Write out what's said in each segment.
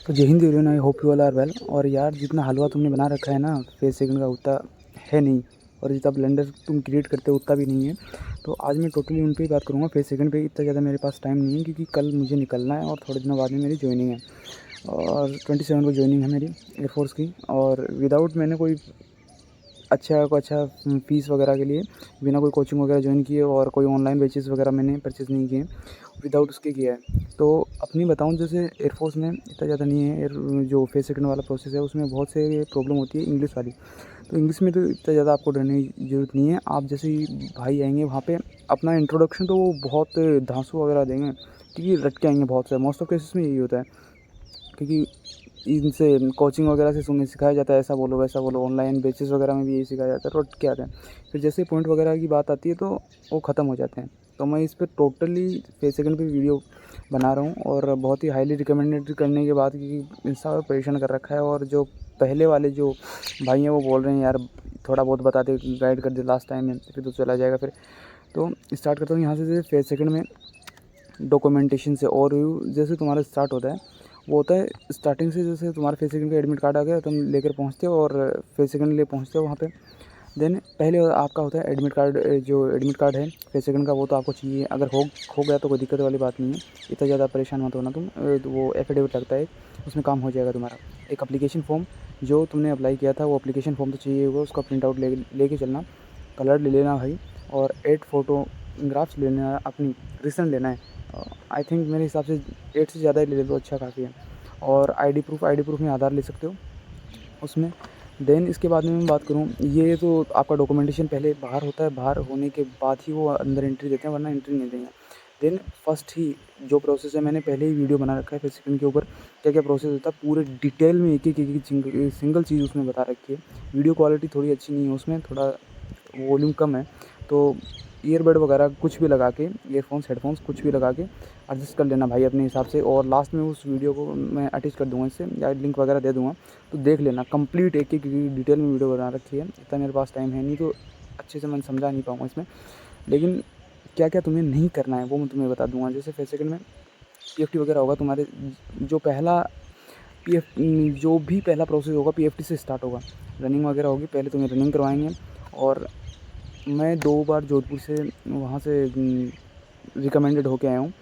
तो Jai Hind everyone, I hope you all are well. और यार जितना हलवा तुमने बना रखा है ना फेस सेकंड का उतना है नहीं, और जितना ब्लेंडर तुम क्रिएट करते हो उतना भी नहीं है। तो आज मैं टोटली उन पे ही बात करूँगा। फेस सेकंड पे इतना ज़्यादा मेरे पास टाइम नहीं है क्योंकि कल मुझे निकलना है और थोड़े दिनों बाद में मेरी ज्वाइनिंग है। और 27 को ज्वाइनिंग है मेरी एयरफोर्स की। और विदाउट मैंने कोई अच्छा फ़ीस वगैरह के लिए बिना कोई कोचिंग वगैरह ज्वाइन किए और कोई ऑनलाइन बैचेस वगैरह मैंने परचेज़ नहीं किए, विदाउट उसके किया है। तो अपनी बताऊँ, जैसे एयरफोर्स में इतना ज़्यादा नहीं है। जो फेस सेकंड वाला प्रोसेस है उसमें बहुत से प्रॉब्लम होती है इंग्लिश वाली। तो इंग्लिश में तो इतना ज़्यादा आपको डरने की ज़रूरत नहीं है। आप जैसे ही भाई आएंगे वहाँ पे अपना इंट्रोडक्शन तो वो बहुत धांसू वगैरह देंगे क्योंकि रट के आएंगे बहुत से। मोस्ट ऑफ केसेस में यही होता है क्योंकि इनसे कोचिंग वगैरह से सुनने सिखाया जाता है, ऐसा बोलो वैसा बोलो। ऑनलाइन बेसिस वगैरह में भी यही सिखाया जाता है, तो क्या आते हैं। फिर जैसे पॉइंट वगैरह की बात आती है तो वो ख़त्म हो जाते हैं। तो मैं इस पर टोटली फेस सेकंड पे वीडियो बना रहा हूँ और बहुत ही हाईली रिकमेंडेड करने के बाद, क्योंकि इंस्टा पर परेशान कर रखा है। और जो पहले वाले जो भाई हैं वो बोल रहे हैं यार थोड़ा बहुत बता दे, गाइड कर दे लास्ट टाइम में, फिर तो चला जाएगा फिर। तो स्टार्ट करता हूँ यहाँ से फेस सेकंड में डॉक्यूमेंटेशन से। और जैसे तुम्हारा स्टार्ट होता है वो होता है स्टार्टिंग से। जैसे तुम्हारा फेस सेकंड का एडमिट कार्ड आ गया, तुम लेकर पहुँचते हो और फेस सेकंड लिए पहुँचते हो वहाँ पे। देन पहले आपका होता है एडमिट कार्ड। जो एडमिट कार्ड है फेस सेकंड का वो तो आपको चाहिए। अगर हो खो गया तो कोई दिक्कत वाली बात नहीं है, इतना ज़्यादा परेशान मत होना तुम। तो वो एफिडेविट लगता है, उसमें काम हो जाएगा तुम्हारा। एक एप्लीकेशन फॉर्म जो तुमने अप्लाई किया था, वो एप्लीकेशन फॉर्म तो चाहिए होगा, उसका प्रिंट आउट लेके चलना। कलर ले लेना भाई, और 8 फोटोग्राफ्स ले लेना अपनी, रिसेंट लेना है। आई थिंक मेरे हिसाब से 8 से ज़्यादा ही ले लो, अच्छा काफ़ी है। और आईडी प्रूफ में आधार ले सकते हो उसमें। देन इसके बाद में मैं बात करूँ, ये तो आपका डॉक्यूमेंटेशन पहले बाहर होता है, बाहर होने के बाद ही वो अंदर एंट्री देते हैं, वरना एंट्री नहीं देंगे। देन फर्स्ट ही जो प्रोसेस है, मैंने पहले ही वीडियो बना रखा है फेस सेकंड के ऊपर, क्या क्या प्रोसेस होता है पूरे डिटेल में, एक सिंगल चीज़ उसमें बता रखी है। वीडियो क्वालिटी थोड़ी अच्छी नहीं है उसमें, थोड़ा वॉल्यूम कम है। तो ईयरबड वगैरह कुछ भी लगा के, ईयरफोन्स हेडफोन्स कुछ भी लगा के एडजस्ट कर लेना भाई अपने हिसाब से। और लास्ट में उस वीडियो को मैं अटैच कर दूँगा इससे, या लिंक वगैरह दे दूँगा, तो देख लेना कंप्लीट एक एक डिटेल में वीडियो बना रखी है। इतना मेरे पास टाइम है नहीं तो अच्छे से मैं समझा नहीं पाऊँगा इसमें। लेकिन क्या क्या तुम्हें नहीं करना है वो मैं तुम्हें बता दूँगा। जैसे फेस सेकंड में पीएफटी वगैरह होगा तुम्हारे। जो पहला पीएफ जो भी पहला प्रोसेस होगा पीएफटी से स्टार्ट होगा। रनिंग वगैरह होगी, पहले तुम्हें रनिंग करवाएंगे। और मैं 2 बार जोधपुर से वहाँ से रिकमेंडेड होके आया हूँ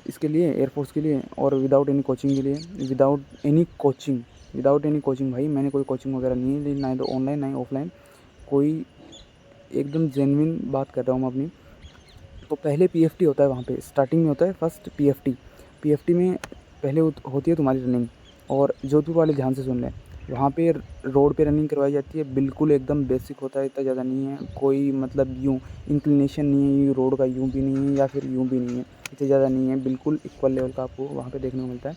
इसके लिए, एयरफोर्स के लिए। और विदाउट एनी कोचिंग के लिए, विदाउट एनी कोचिंग भाई, मैंने कोई कोचिंग वगैरह नहीं ली, ना ही तो ऑनलाइन ना ही ऑफलाइन कोई। एकदम जेन्युइन बात कर रहा हूँ मैं अपनी। तो पहले पीएफटी होता है वहाँ पे, स्टार्टिंग में होता है फर्स्ट पीएफटी। पीएफटी में पहले होती है तुम्हारी रनिंग। और जोधपुर वाले ध्यान से सुन लें, वहाँ पे रोड पे रनिंग करवाई जाती है, बिल्कुल एकदम बेसिक होता है, इतना ज़्यादा नहीं है कोई, मतलब यूँ इंक्लिनेशन नहीं है, यूँ रोड का यूँ भी नहीं है या फिर यूँ भी नहीं है, इतना ज़्यादा नहीं है, बिल्कुल इक्वल लेवल का आपको वहाँ पे देखने को मिलता है।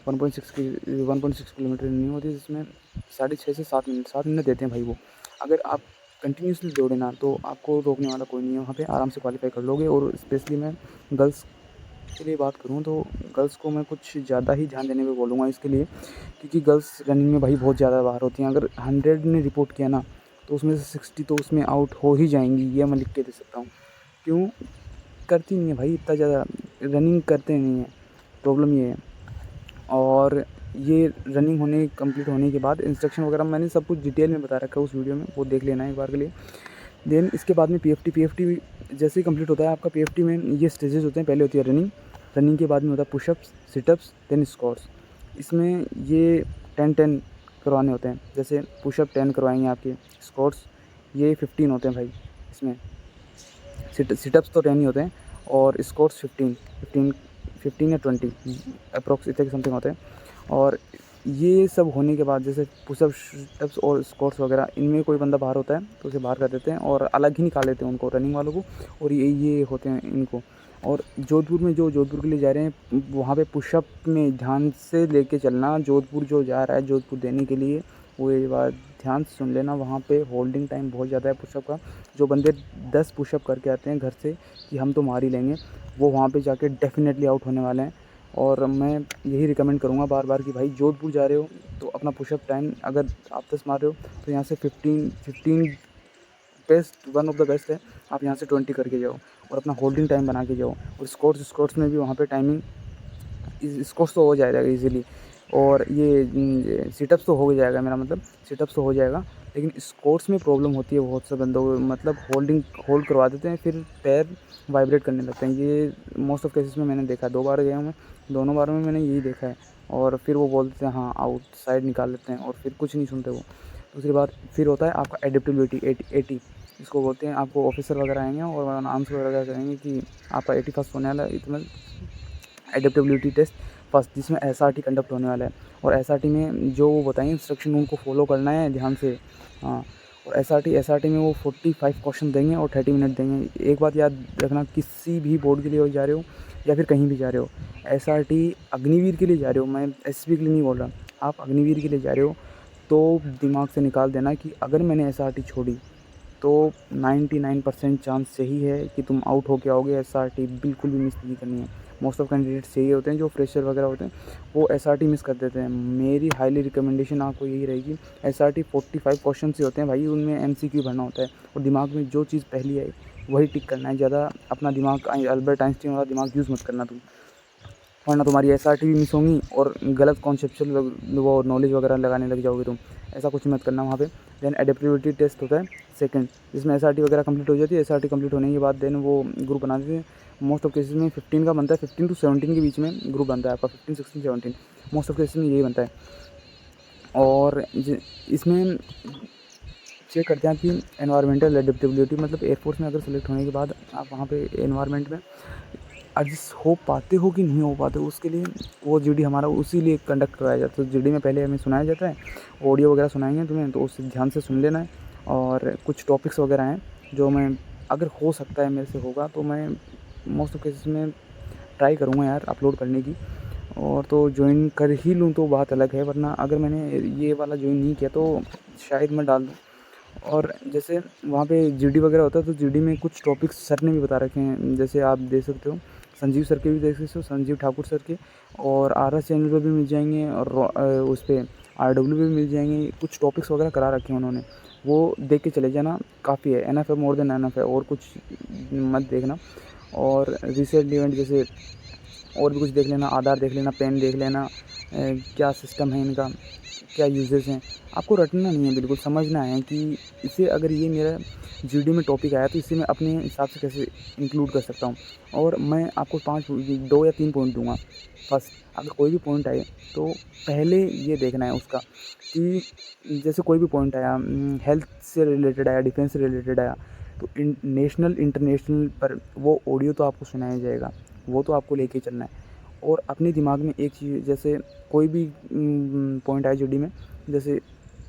1.6 किलोमीटर रनिंग होती है, जिसमें 6.5 से 7 मिनट देते हैं भाई वो। अगर आप कंटिन्यूसली दौड़े ना तो आपको रोकने वाला कोई नहीं है, वहाँ पे आराम से क्वालीफाई कर लोगे। और स्पेशली मैं गर्ल्स के लिए बात करूँ तो गर्ल्स को मैं कुछ ज़्यादा ही ध्यान देने पे बोलूँगा इसके लिए, क्योंकि गर्ल्स रनिंग में भाई बहुत ज़्यादा बाहर होती हैं। अगर 100 ने रिपोर्ट किया ना तो उसमें से 60 तो उसमें आउट हो ही जाएंगी, ये मैं लिख के दे सकता हूँ। क्यों करती नहीं है भाई, इतना ज़्यादा रनिंग करते नहीं हैं, प्रॉब्लम ये है। और ये रनिंग कंप्लीट होने के बाद इंस्ट्रक्शन वगैरह मैंने सब कुछ डिटेल में बता रखा है उस वीडियो में, वो देख लेना एक बार के लिए। देन इसके बाद में पीएफटी जैसे ही कंप्लीट होता है आपका। पीएफटी में ये स्टेजेस होते हैं, पहले होती है रनिंग के बाद में होता है पुशअप्स, सिटअप्स, देन स्क्वाट्स। इसमें ये 10-10 करवाने होते हैं। जैसे पुशअप 10 करवाएंगे आपके, स्क्वाट्स ये 15 होते हैं भाई इसमें। सिटअप्स तो 10 ही होते हैं और स्क्वाट्स 15 या 20 अप्रॉक्स इतने समथिंग होते हैं। और ये सब होने के बाद जैसे पुशअप्स और स्क्वाट्स वगैरह, इनमें कोई बंदा बाहर होता है तो उसे बाहर कर देते हैं और अलग ही निकाल देते हैं उनको, रनिंग वालों को। और ये होते हैं इनको। और जोधपुर के लिए जा रहे हैं वहाँ पे पुशअप में ध्यान से लेके चलना। जोधपुर जो जा रहा है जोधपुर देने के लिए, वो ये बात ध्यान से सुन लेना। वहाँ पे होल्डिंग टाइम बहुत ज़्यादा है पुशअप का। जो बंदे 10 पुशअप करके आते हैं घर से कि हम तो मार ही लेंगे, वो वहाँ पे जाके डेफिनेटली आउट होने वाले हैं। और मैं यही रिकमेंड करूँगा बार बार कि भाई जोधपुर जा रहे हो तो अपना पुशअप टाइम, अगर आप 10 मार रहे हो तो यहाँ से 15 best, one of the best है। आप यहाँ से 20 करके जाओ और अपना होल्डिंग टाइम बना के जाओ। और स्क्वाट्स में भी वहाँ पे टाइमिंग, स्क्वाट्स तो हो जाएगा इजीली। और ये सिटअप्स तो हो जाएगा, मेरा मतलब सिटअप्स तो हो जाएगा, लेकिन स्क्वाट्स में प्रॉब्लम होती है बहुत से बंदों को, मतलब होल्ड करवा देते हैं, फिर पैर वाइब्रेट करने लगते हैं। ये मोस्ट ऑफ केसेस में मैंने देखा है, 2 बार गया हूँ मैं, दोनों बार में मैंने यही देखा है। और फिर वो बोल देते हैं हाँ आउटसाइड निकाल लेते हैं और फिर कुछ नहीं सुनते वो। दूसरी बात फिर होता है आपका एडेप्टेबिलिटी, 80 इसको बोलते हैं। आपको ऑफिसर वगैरह आएंगे और अनाउंस वगैरह करेंगे कि आपका 80 फर्स्ट होने वाला है, इतना एडेप्टेबिलिटी टेस्ट फर्स्ट, जिसमें एसआरटी कंडक्ट होने वाला है। और एसआरटी में जो वो बताएंगे इंस्ट्रक्शन उनको फॉलो करना है ध्यान से। हाँ, और एसआरटी में वो 45 क्वेश्चन देंगे और 30 मिनट देंगे। एक बात याद रखना, किसी भी बोर्ड के लिए जा रहे हो या फिर कहीं भी जा रहे हो, एसआरटी अग्निवीर के लिए जा रहे हो, मैं एसपी के लिए नहीं बोल रहा, आप अग्निवीर के लिए जा रहे हो, तो दिमाग से निकाल देना कि अगर मैंने एसआरटी छोड़ी तो 99% चांस सही है कि तुम आउट होके आओगे। एसआरटी बिल्कुल भी मिस नहीं करनी है। मोस्ट ऑफ कैंडिडेट्स यही होते हैं जो फ्रेशर वगैरह होते हैं, वो एसआरटी मिस कर देते हैं। मेरी हाईली रिकमेंडेशन आपको यही रहेगी, एसआरटी 45 क्वेश्चन से होते हैं भाई, उनमें एमसीक्यू भरना होता है और दिमाग में जो चीज़ पहली आई वही टिक करना है। ज़्यादा अपना दिमाग अल्बर्ट आइंस्टीन वाला दिमाग यूज़ मत करना तुम, वरना तुम्हारी एसआरटी भी मिस होंगी और गलत कॉन्सेप्चुअल वो नॉलेज वगैरह लगाने लग जाओगे तुम। ऐसा कुछ मत करना वहाँ पे। देन एडेप्टेबिलिटी टेस्ट होता है सेकंड, जिसमें एसआरटी वगैरह कंप्लीट हो जाती है। एसआरटी कंप्लीट होने के बाद देन वो ग्रुप बना देते हैं। मोस्ट ऑफ केसेस में 15 का बनता है, 15 to 17 के बीच में ग्रुप बनता है आपका, 15, 16, 17 मोस्ट ऑफ केसेस में यही बनता है। और इसमें चेक करते हैं आपकी एनवायरमेंटल एडेप्टेबिलिटी, मतलब एयरफोर्स में अगर सेलेक्ट होने के बाद आप वहाँ पे एनवायरनमेंट में एडजस्ट हो पाते हो कि नहीं हो पाते हो, उसके लिए वो जीडी हमारा उसी लिए कंडक्ट कराया जाता है। तो जीडी में पहले हमें सुनाया जाता है, ऑडियो वगैरह सुनाएंगे तुम्हें, तो उससे ध्यान से सुन लेना है। और कुछ टॉपिक्स वगैरह हैं जो मैं, अगर हो सकता है मेरे से होगा तो मैं मोस्ट ऑफ केसेस में ट्राई करूँगा यार अपलोड करने की। और तो ज्वाइन कर ही लूँ तो बात अलग है, वरना अगर मैंने ये वाला ज्वाइन नहीं किया तो शायद मैं डाल दूँ। और जैसे वहाँ पे जीडी वगैरह होता है, तो जीडी में कुछ टॉपिक्स सर ने भी बता रखे हैं, जैसे आप देख सकते हो संजीव सर के भी देख सकते हो, संजीव ठाकुर सर के, और आरएस चैनल पर भी मिल जाएंगे, और उस पर आरडब्ल्यू पे भी मिल जाएंगे। कुछ टॉपिक्स वगैरह करा रखे हैं उन्होंने, वो देख के चले जाना, काफ़ी है, एनएफ है, मोर देन एनएफ है, और कुछ मत देखना। और रिसेंट इवेंट जैसे और भी कुछ देख लेना, आधार देख लेना, पेन देख लेना, क्या सिस्टम है इनका, क्या यूजेस हैं। आपको रटना नहीं है, बिल्कुल समझना है कि इसे, अगर ये मेरा जीडी में टॉपिक आया तो इसे मैं अपने हिसाब से कैसे इंक्लूड कर सकता हूँ। और मैं आपको 2 या 3 पॉइंट दूंगा। फर्स्ट, अगर कोई भी पॉइंट आए तो पहले ये देखना है उसका कि जैसे कोई भी पॉइंट आया, हेल्थ से रिलेटेड आया, डिफेंस से रिलेटेड आया, तो नेशनल इंटरनेशनल पर वो ऑडियो तो आपको सुनाया जाएगा, वो तो आपको लेके चलना है। और अपने दिमाग में एक चीज़, जैसे कोई भी पॉइंट आया जीडी में, जैसे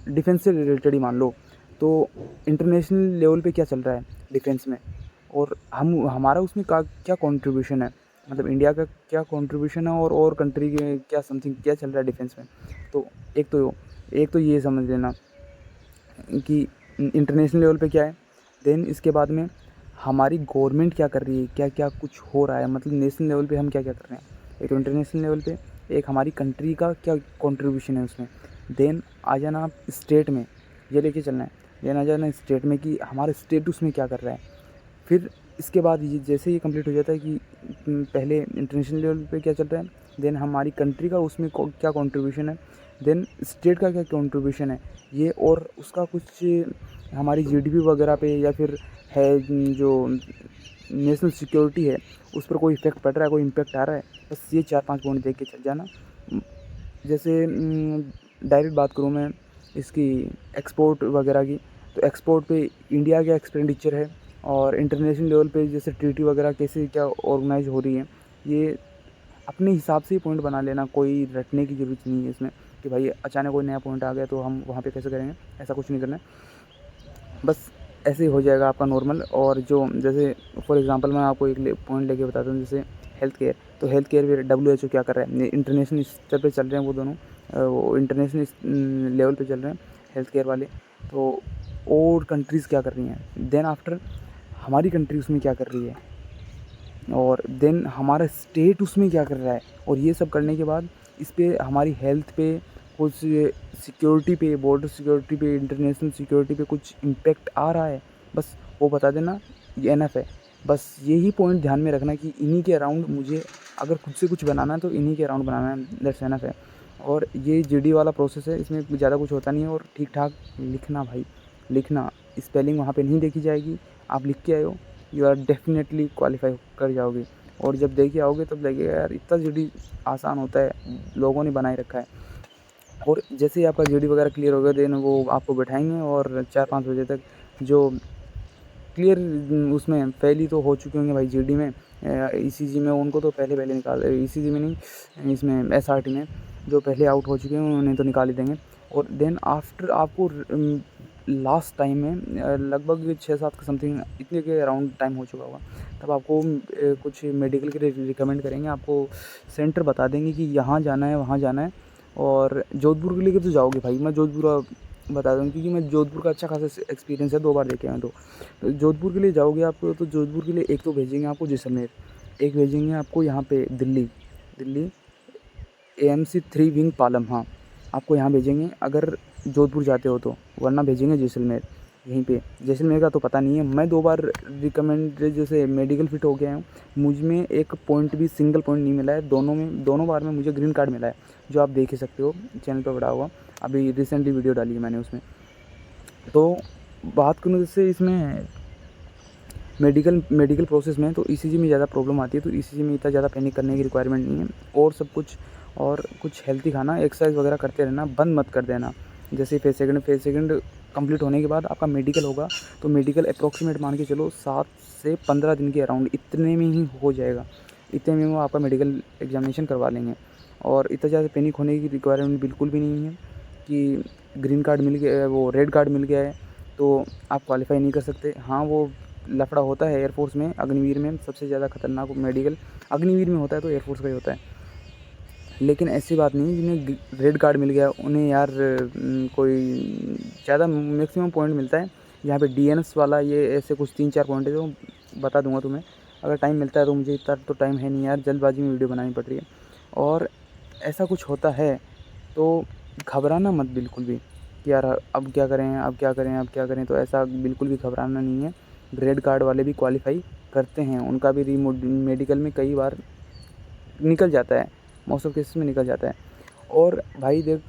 डिफेंस से रिलेटेड ही मान लो, तो इंटरनेशनल लेवल पे क्या चल रहा है डिफेंस में, और हमारा उसमें क्या कंट्रीब्यूशन है, मतलब इंडिया का क्या कंट्रीब्यूशन है, और कंट्री के क्या समथिंग क्या चल रहा है डिफेंस में। तो एक तो ये समझ लेना कि इंटरनेशनल लेवल पे क्या है। देन इसके बाद में हमारी गवर्नमेंट क्या कर रही है, क्या क्या कुछ हो रहा है, मतलब नेशनल लेवल पे हम क्या क्या कर रहे हैं, एक तो इंटरनेशनल लेवल पे, एक हमारी कंट्री का क्या कंट्रीब्यूशन है उसमें। देन आ जाना आप स्टेट में, ये लेके चलना है। देन आ जाना स्टेट में कि हमारे स्टेट उसमें क्या कर रहा है। फिर इसके बाद ये जैसे ये कंप्लीट हो जाता है कि पहले इंटरनेशनल लेवल पे क्या चल रहा है, देन हमारी कंट्री का उसमें क्या कंट्रीब्यूशन है, देन स्टेट का क्या कंट्रीब्यूशन है ये, और उसका कुछ हमारी जीडीपी वगैरह पे या फिर है जो नेशनल सिक्योरिटी है उस पर कोई इफेक्ट पड़ रहा है, कोई इम्पेक्ट आ रहा है। बस ये 4-5 पॉइंट देख के चल जाना। जैसे डायरेक्ट बात करूँ मैं इसकी एक्सपोर्ट वगैरह की, तो एक्सपोर्ट पे इंडिया का एक्सपेंडिचर है, और इंटरनेशनल लेवल पे जैसे ट्रीटी वगैरह कैसे क्या ऑर्गेनाइज हो रही है, ये अपने हिसाब से ही पॉइंट बना लेना। कोई रटने की ज़रूरत नहीं है इसमें कि भाई अचानक कोई नया पॉइंट आ गया तो हम वहाँ पे कैसे करेंगे, ऐसा कुछ नहीं करना है। बस ऐसे ही हो जाएगा आपका नॉर्मल। और जो जैसे फॉर एग्जांपल मैं आपको एक पॉइंट लेके बताता हूँ, जैसे हेल्थ केयर, तो हेल्थ केयर में WHO क्या कर रहा है, इंटरनेशनल स्तर पे चल रहे हैं वो दोनों, वो इंटरनेशनल लेवल पे चल रहे हैं हेल्थ केयर वाले। तो और कंट्रीज़ क्या कर रही हैं, देन आफ्टर हमारी कंट्री उसमें क्या कर रही है, और देन हमारा स्टेट उसमें क्या कर रहा है। और ये सब करने के बाद इस पर हमारी हेल्थ पे, कुछ सिक्योरिटी पे, बॉर्डर सिक्योरिटी पे, इंटरनेशनल सिक्योरिटी पे कुछ इम्पेक्ट आ रहा है, बस वो बता देना, ये एनफ है। बस यही पॉइंट ध्यान में रखना कि इन्हीं के अराउंड मुझे अगर खुद से कुछ बनाना है तो इन्हीं के अराउंड बनाना है, दैट्स एनफ है। और ये जीडी वाला प्रोसेस है, इसमें ज़्यादा कुछ होता नहीं है। और ठीक ठाक लिखना भाई, लिखना, स्पेलिंग वहाँ पे नहीं देखी जाएगी। आप लिख के आए हो, यू आर डेफिनेटली क्वालिफाई कर जाओगे। और जब दे के आओगे तब लगेगा यार इतना जीडी आसान होता है, लोगों ने बनाए रखा है। और जैसे ही आपका जीडी वगैरह क्लियर होगा, देन वो आपको बैठाएंगे और 4-5 बजे तक जो क्लियर उसमें फेल ही तो हो चुके होंगे भाई जीडी में, ईसीजी में, उनको तो पहले निकाल, ईसीजी में नहीं, इसमें एसआरटी में जो पहले आउट हो चुके हैं उन्हें तो निकाल ही देंगे। और देन आफ्टर आपको लास्ट टाइम में लगभग 6-7 के समथिंग इतने के अराउंड टाइम हो चुका होगा, तब आपको कुछ मेडिकल के लिए रिकमेंड करेंगे, आपको सेंटर बता देंगे कि यहाँ जाना है, वहाँ जाना है। और जोधपुर के लिए तो जाओगे भाई, मैं जोधपुर बता दूँ क्योंकि मैं जोधपुर का अच्छा खासा एक्सपीरियंस है, 2 बार देखे हैं। तो जोधपुर के लिए जाओगे आप, तो जोधपुर के लिए एक तो भेजेंगे आपको जैसलमेर, एक भेजेंगे आपको यहाँ पे दिल्ली एएमसी 3 विंग पालम, हाँ आपको यहाँ भेजेंगे अगर जोधपुर जाते हो तो, वरना भेजेंगे जैसलमेर। यहीं पे जैसलमेर का तो पता नहीं है, मैं 2 बार रिकमेंड जैसे मेडिकल फिट हो गया हूँ, मुझ में एक पॉइंट भी, सिंगल पॉइंट नहीं मिला है, दोनों बार में मुझे ग्रीन कार्ड मिला है, जो आप देख ही सकते हो चैनल पर बड़ा हुआ, अभी रिसेंटली वीडियो डाली है मैंने उसमें। तो बात करूँ जैसे इसमें मेडिकल प्रोसेस में, तो ईसीजी में ज़्यादा प्रॉब्लम आती है, तो ईसीजी में इतना ज़्यादा पैनिक करने की रिक्वायरमेंट नहीं है। और सब कुछ, और कुछ हेल्थी खाना, एक्सरसाइज वगैरह करते रहना, बंद मत कर देना। जैसे फेस सेकंड कंप्लीट होने के बाद आपका मेडिकल होगा, तो मेडिकल अप्रॉक्सीमेट मान के चलो 7 से 15 दिन के अराउंड इतने में ही हो जाएगा, इतने में वो आपका मेडिकल एग्जामिनेशन करवा लेंगे। और इतना ज़्यादा पैनिक होने की रिक्वायरमेंट बिल्कुल भी नहीं है कि ग्रीन कार्ड मिल गया, वो रेड कार्ड मिल गया है तो आप क्वालिफाई नहीं कर सकते। हाँ, वो लफड़ा होता है एयरफोर्स में, अग्निवीर में सबसे ज़्यादा खतरनाक मेडिकल अग्निवीर में होता है, तो एयरफोर्स का ही होता है। लेकिन ऐसी बात नहीं, जिन्हें रेड कार्ड मिल गया उन्हें यार कोई ज़्यादा मैक्सिमम पॉइंट मिलता है। यहाँ पे डीएनएस वाला ये ऐसे कुछ 3-4 पॉइंट है जो बता दूंगा तुम्हें, अगर टाइम मिलता है तो। मुझे इतना तो टाइम है नहीं यार, जल्दबाजी में वीडियो बनानी पड़ रही है। और ऐसा कुछ होता है तो घबराना मत बिल्कुल भी कि यार अब क्या करें, अब क्या करें, अब क्या करें, तो ऐसा बिल्कुल भी घबराना नहीं है। रेड कार्ड वाले भी क्वालिफाई करते हैं, उनका भी मेडिकल में कई बार निकल जाता है, मोस्ट ऑफ केसेस में निकल जाता है। और भाई देख,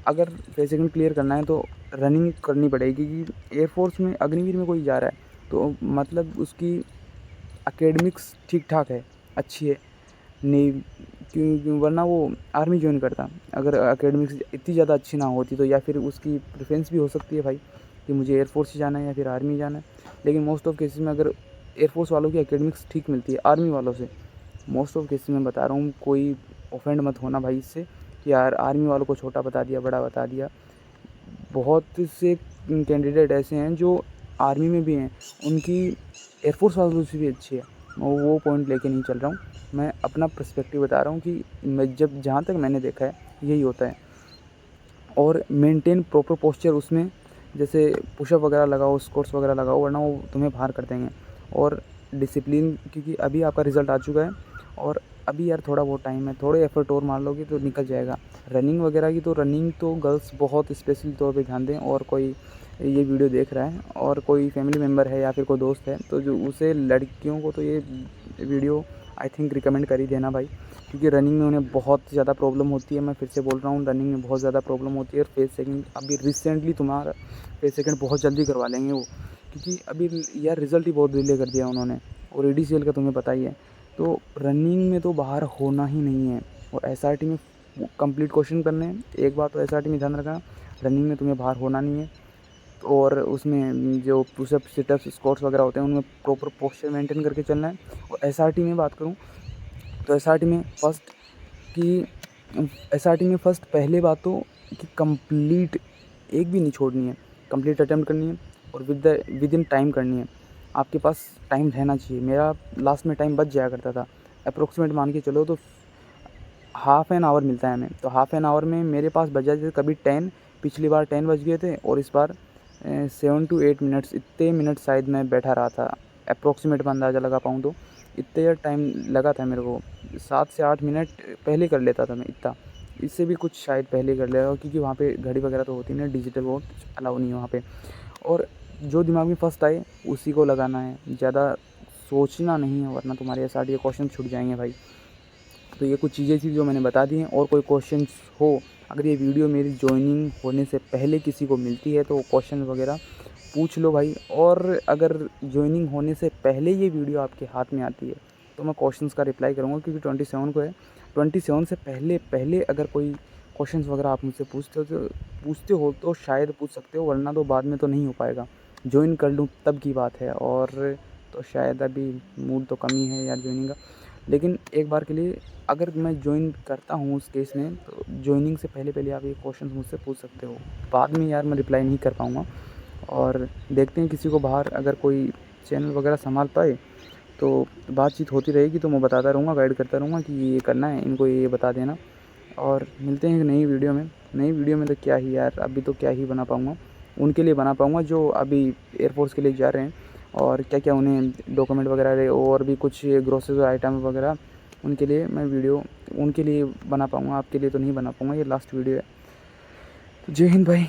अगर फेस सेकंड क्लियर करना है तो रनिंग करनी पड़ेगी, क्योंकि एयरफोर्स में, अग्निवीर में कोई जा रहा है तो मतलब उसकी एकेडमिक्स ठीक ठाक है, अच्छी है नहीं, क्यों, वरना वो आर्मी ज्वाइन करता अगर एकेडमिक्स इतनी ज़्यादा अच्छी ना होती तो। या फिर उसकी प्रेफरेंस भी हो सकती है भाई कि मुझे एयरफोर्स ही जाना है या फिर आर्मी जाना है। लेकिन मोस्ट ऑफ केसेस में अगर एयरफोर्स वालों की एकेडमिक्स ठीक मिलती है आर्मी वालों से, मोस्ट ऑफ केसेस में बता रहा हूँ, कोई ऑफेंड मत होना भाई इससे कि यार आर्मी वालों को छोटा बता दिया, बड़ा बता दिया। बहुत से कैंडिडेट ऐसे हैं जो आर्मी में भी हैं, उनकी एयरफोर्स वालों से भी अच्छी है। मैं वो पॉइंट लेके नहीं चल रहा हूँ, मैं अपना पर्सपेक्टिव बता रहा हूँ कि मैं जहाँ तक मैंने देखा है यही होता है। और मेंटेन प्रॉपर पोस्चर उसमें, जैसे पुशअप वगैरह लगाओ, स्क्वाट्स वगैरह लगाओ, वरना वो तुम्हें बाहर कर देंगे। और डिसिप्लिन, क्योंकि अभी आपका रिज़ल्ट आ चुका है और अभी यार थोड़ा बहुत टाइम है, थोड़े एफर्ट और मार लोगे तो निकल जाएगा। रनिंग वगैरह की, तो रनिंग तो गर्ल्स बहुत स्पेशल तौर पे ध्यान दें। और कोई ये वीडियो देख रहा है और कोई फैमिली मेम्बर है या फिर कोई दोस्त है तो जो उसे, लड़कियों को तो ये वीडियो आई थिंक रिकमेंड कर ही देना भाई, क्योंकि रनिंग में उन्हें बहुत ज़्यादा प्रॉब्लम होती है। मैं फिर से बोल रहा हूँ, रनिंग में बहुत ज़्यादा प्रॉब्लम होती है। और फेस सेकंड अभी रिसेंटली तुम्हारा फेस सेकंड बहुत जल्दी करवा लेंगे वो, क्योंकि अभी यार रिज़ल्ट ही बहुत डिले कर दिया उन्होंने, और एडीसीएल का तुम्हें पता ही है। तो रनिंग में तो बाहर होना ही नहीं है, और एसआरटी में कंप्लीट क्वेश्चन करने हैं। एक बात तो एसआरटी में ध्यान रखना, रनिंग में तुम्हें बाहर होना नहीं है। और उसमें जो पुशअप, सिटअप्स, स्क्वाट्स वगैरह होते हैं उनमें प्रॉपर पोस्चर मेंटेन करके चलना है। और एसआरटी में बात करूँ तो एसआरटी में फर्स्ट पहले बात तो कि कंप्लीट एक भी नहीं छोड़नी है, कंप्लीट अटेम्प्ट करनी है और विद इन टाइम करनी है। आपके पास टाइम रहना चाहिए। मेरा लास्ट में टाइम बच जाया करता था, अप्रोक्सीमेट मान के चलो तो हाफ़ एन आवर मिलता है हमें, तो हाफ़ एन आवर में मेरे पास बच जाते थे कभी 10, पिछली बार 10 बज गए थे, और इस बार 7 to 8 मिनट्स, इतने मिनट शायद मैं बैठा रहा था। अप्रोक्सीमेट मैं अंदाज़ा लगा पाऊँ तो इतने टाइम लगा था मेरे को, 7 से 8 मिनट पहले कर लेता था मैं इतना, इससे भी कुछ शायद पहले कर लेता, क्योंकि वहाँ पे घड़ी वगैरह तो होती नहीं, डिजिटल वो अलाउ नहीं है वहाँ पे। और जो दिमाग में फर्स्ट आए उसी को लगाना है, ज़्यादा सोचना नहीं है, वरना तुम्हारे एसआरटी के क्वेश्चन छूट जाएंगे भाई। तो ये कुछ चीज़ें थी जो मैंने बता दी हैं। और कोई क्वेश्चंस हो, अगर ये वीडियो मेरी जॉइनिंग होने से पहले किसी को मिलती है तो क्वेश्चन वगैरह पूछ लो भाई। और अगर जॉइनिंग होने से पहले ये वीडियो आपके हाथ में आती है तो मैं क्वेश्चंस का रिप्लाई करूँगा, क्योंकि 27 को है। 27 से पहले पहले अगर कोई क्वेश्चंस वगैरह आप मुझसे पूछते हो तो शायद पूछ सकते हो, वरना तो बाद में तो नहीं हो पाएगा। जॉइन कर लूँ तब की बात है, और तो शायद अभी मूड तो कम ही है यार जॉइनिंग का। लेकिन एक बार के लिए अगर मैं जॉइन करता हूँ उस केस में, तो जॉइनिंग से पहले पहले आप ये क्वेश्चंस मुझसे पूछ सकते हो। बाद में यार मैं रिप्लाई नहीं कर पाऊँगा। और देखते हैं किसी को बाहर अगर कोई चैनल वगैरह संभाल पाए तो बातचीत होती रहेगी, तो मैं बताता रहूँगा, गाइड करता रहूँगा कि ये करना है, इनको ये बता देना। और मिलते हैं एक नई वीडियो में। नई वीडियो में तो क्या ही यार, अभी तो क्या ही बना पाऊँगा, उनके लिए बना पाऊँगा जो अभी एयरफोर्स के लिए जा रहे हैं, और क्या-क्या उन्हें डॉक्यूमेंट वगैरह रहे और भी कुछ ग्रोसरी आइटम वगैरह, उनके लिए मैं वीडियो उनके लिए बना पाऊँगा, आपके लिए तो नहीं बना पाऊँगा। ये लास्ट वीडियो है। तो जय हिंद भाई।